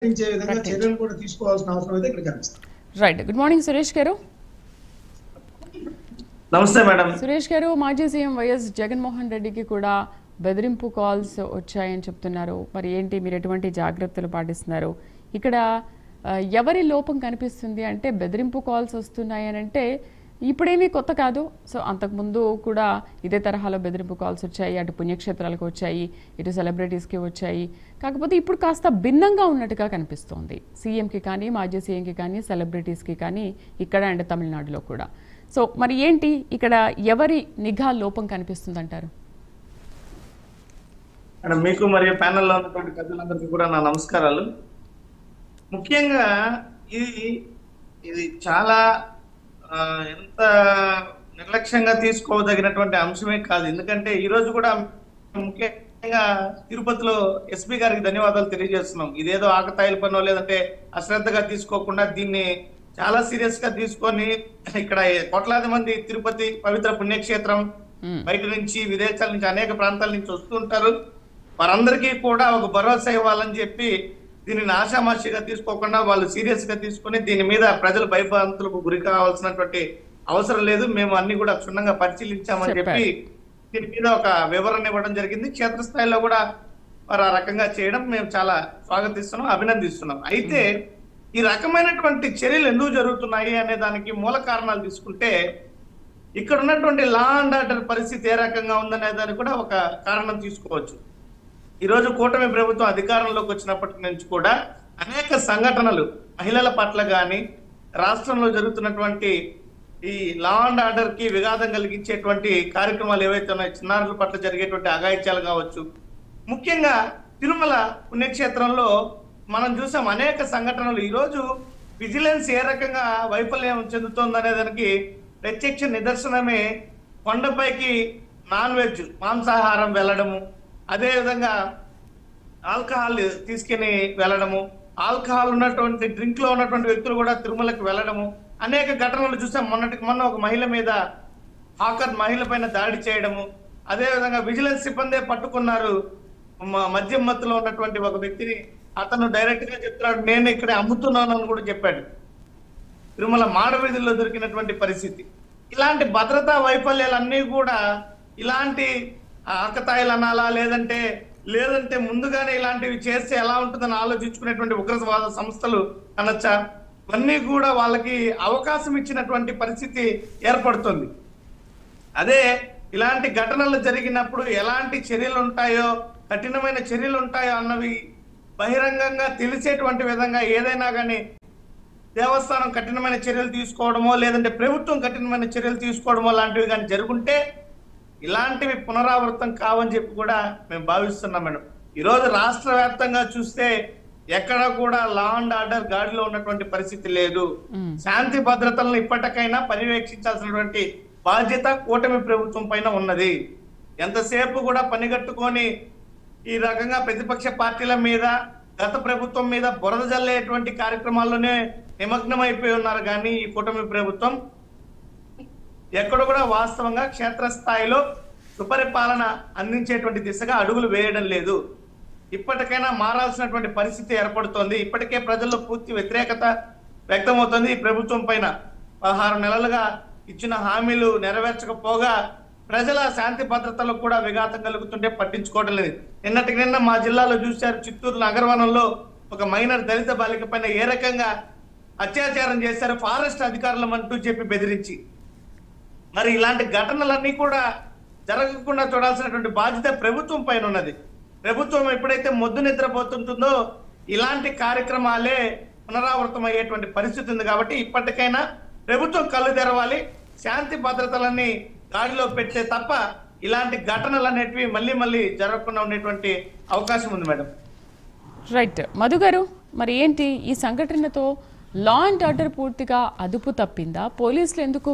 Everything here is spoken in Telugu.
విధంగా చర్యలు కూడా తీసుకోవాల్సిన అవసరం అయితే ఇక్కడ కనిపిస్తుంది. రైట్. గుడ్ మార్నింగ్ సురేష్ గారు. నమస్తే మేడం. సురేష్ గారు, మాజీ సీఎం వైఎస్ జగన్మోహన్ రెడ్డికి కూడా బెదిరింపు కాల్స్ వచ్చాయని చెప్తున్నారు. మరి ఏంటి, మీరు ఎటువంటి జాగ్రత్తలు పాటిస్తున్నారు? ఇక్కడ ఎవరి లోపం కనిపిస్తుంది అంటే బెదిరింపు కాల్స్ వస్తున్నాయని అంటే ఇప్పుడేమీ కొత్త కాదు. సో అంతకుముందు కూడా ఇదే తరహాలో బెదిరింపు కాల్స్ వచ్చాయి. అటు పుణ్యక్షేత్రాలకు వచ్చాయి, ఇటు సెలబ్రిటీస్కి వచ్చాయి. కాకపోతే ఇప్పుడు కాస్త భిన్నంగా ఉన్నట్టుగా కనిపిస్తోంది. సీఎంకి కానీ, మాజీ సీఎంకి కానీ, సెలబ్రిటీస్కి కానీ, ఇక్కడ అండ్ తమిళనాడులో కూడా. సో మరి ఏంటి ఇక్కడ ఎవరి నిఘా లోపం కనిపిస్తుందంటారు? మీకు మరియు ప్యానెల్లో ఉన్నటువంటి ప్రజలందరికీ కూడా నా నమస్కారాలు. ముఖ్యంగా ఇది చాలా ఎంత నిర్లక్ష్యంగా తీసుకోదగినటువంటి అంశమే కాదు. ఎందుకంటే ఈ రోజు కూడా ముఖ్యంగా తిరుపతిలో ఎస్పీ గారికి ధన్యవాదాలు తెలియజేస్తున్నాం. ఇదేదో ఆకతాయిల పనో లేదంటే అశ్రద్ధగా తీసుకోకుండా దీన్ని చాలా సీరియస్ గా తీసుకొని ఇక్కడ కోట్లాది మంది తిరుపతి పవిత్ర పుణ్యక్షేత్రం బయట నుంచి, విదేశాల నుంచి, అనేక ప్రాంతాల నుంచి వస్తుంటారు. వారందరికీ కూడా ఒక భరోసా ఇవ్వాలని చెప్పి దీనిని ఆషామాషిగా తీసుకోకుండా వాళ్ళు సీరియస్ గా తీసుకుని దీని మీద ప్రజలు భయభ్రాంతులకు గురి కావాల్సినటువంటి అవసరం లేదు, మేము అన్ని కూడా క్షుణ్ణంగా పరిశీలించామని చెప్పి దీని మీద ఒక వివరణ ఇవ్వడం జరిగింది. క్షేత్రస్థాయిలో కూడా వారు ఆ రకంగా చేయడం మేము చాలా స్వాగతిస్తున్నాం, అభినందిస్తున్నాం. అయితే ఈ రకమైనటువంటి చర్యలు ఎందుకు జరుగుతున్నాయి అనే దానికి మూల కారణాలు తీసుకుంటే ఇక్కడ ఉన్నటువంటి లా అండ్ ఆర్డర్ పరిస్థితి ఏ రకంగా ఉందనే దానికి కూడా ఒక కారణం తీసుకోవచ్చు. ఈరోజు కూటమి ప్రభుత్వం అధికారంలోకి వచ్చినప్పటి నుంచి కూడా అనేక సంఘటనలు మహిళల పట్ల కానీ, రాష్ట్రంలో జరుగుతున్నటువంటి ఈ లా అండ్ ఆర్డర్ కి విఘాతం కలిగించేటువంటి కార్యక్రమాలు ఏవైతే ఉన్నాయో, చిన్నారుల పట్ల జరిగేటువంటి అఘాయిత్యాలు కావచ్చు. ముఖ్యంగా తిరుమల పుణ్యక్షేత్రంలో మనం చూసాం అనేక సంఘటనలు. ఈరోజు విజిలెన్స్ ఏ రకంగా వైఫల్యం చెందుతోందనే దానికి ప్రత్యక్ష నిదర్శనమే కొండపైకి నాన్ వెజ్ మాంసాహారం వెళ్ళడము, అదేవిధంగా ఆల్కహాల్ తీసుకుని వెళ్ళడము, ఆల్కహాల్ ఉన్నటువంటి డ్రింక్ లో ఉన్నటువంటి వ్యక్తులు కూడా తిరుమలకి వెళ్ళడము, అనేక ఘటనలు చూసాం. మొన్న ఒక మహిళ మీద హాకర్ మహిళ పైన దాడి చేయడము, అదేవిధంగా విజిలెన్స్ సిబ్బందే పట్టుకున్నారు మద్యం మత్తులో ఉన్నటువంటి ఒక వ్యక్తిని. అతను డైరెక్ట్ గా చెప్తున్నాడు, నేను ఇక్కడ అమ్ముతున్నాను అని కూడా చెప్పాడు. తిరుమల మాడవీధుల్లో దొరికినటువంటి పరిస్థితి. ఇలాంటి భద్రతా వైఫల్యాలన్నీ కూడా ఇలాంటి ఆకతాయిలు అనాలా, లేదంటే ముందుగానే ఇలాంటివి చేస్తే ఎలా ఉంటుందని ఆలోచించుకునేటువంటి ఉగ్రవాద సంస్థలు అనొచ్చా, ఇవన్నీ కూడా వాళ్ళకి అవకాశం ఇచ్చినటువంటి పరిస్థితి ఏర్పడుతుంది. అదే ఇలాంటి ఘటనలు జరిగినప్పుడు ఎలాంటి చర్యలు ఉంటాయో, కఠినమైన చర్యలు ఉంటాయో అన్నవి బహిరంగంగా తెలిసేటువంటి విధంగా ఏదైనా కానీ దేవస్థానం కఠినమైన చర్యలు తీసుకోవడమో, లేదంటే ప్రభుత్వం కఠినమైన చర్యలు తీసుకోవడమో లాంటివి కానీ జరుగుంటే ఇలాంటివి పునరావృతం కావని చెప్పి కూడా మేము భావిస్తున్నాం మేడం. ఈరోజు రాష్ట్ర వ్యాప్తంగా చూస్తే ఎక్కడ కూడా లా అండ్ ఆర్డర్ గాడిలో ఉన్నటువంటి పరిస్థితి లేదు. శాంతి భద్రతలను ఇప్పటికైనా పర్యవేక్షించాల్సినటువంటి బాధ్యత కూటమి ప్రభుత్వం పైన ఉన్నది. ఎంతసేపు కూడా పనిగట్టుకొని ఈ రకంగా ప్రతిపక్ష పార్టీల మీద, గత ప్రభుత్వం మీద బురద జల్లేటువంటి కార్యక్రమాల్లోనే నిమగ్నం అయిపోయి ఉన్నారు. కానీ ఈ కూటమి ప్రభుత్వం ఎక్కడ కూడా వాస్తవంగా క్షేత్రస్థాయిలో సుపరిపాలన అందించేటువంటి దిశగా అడుగులు వేయడం లేదు. ఇప్పటికైనా మారాల్సినటువంటి పరిస్థితి ఏర్పడుతోంది. ఇప్పటికే ప్రజల్లో పూర్తి వ్యతిరేకత వ్యక్తమవుతోంది ఈ ప్రభుత్వం పైన. 16 నెలలుగా ఇచ్చిన హామీలు నెరవేర్చకపోగా ప్రజల శాంతి భద్రతలకు కూడా విఘాతం కలుగుతుంటే పట్టించుకోవడం లేదు. నిన్న మా జిల్లాలో చూశారు, చిత్తూరు నగరవనంలో ఒక మైనర్ దళిత బాలిక పైన ఏ రకంగా అత్యాచారం చేశారు ఫారెస్ట్ అధికారులం అంటూ చెప్పి బెదిరించి. మరి ఇలాంటి ఘటనలన్నీ కూడా జరగకుండా చూడాల్సినటువంటి బాధ్యత ప్రభుత్వం పైన ఉన్నది. ప్రభుత్వం ఎప్పుడైతే మొద్దు నిద్రపోతుంటుందో ఇలాంటి కార్యక్రమాలే పునరావృతం అయ్యేటువంటి పరిస్థితి ఉంది. కాబట్టి ఇప్పటికైనా ప్రభుత్వం కళ్ళు తెరవాలి, శాంతి భద్రతలన్నీ గాడిలో పెడితే తప్ప ఇలాంటి ఘటనలు అనేటివి మళ్ళీ జరగకుండా ఉండేటువంటి అవకాశం ఉంది మేడం. రైట్. మధు గారు, మరి ఏంటి ఈ సంఘటనతో లా అండ్ ఆర్డర్ పూర్తిగా అదుపు తప్పిందా? పోలీసులు ఎందుకు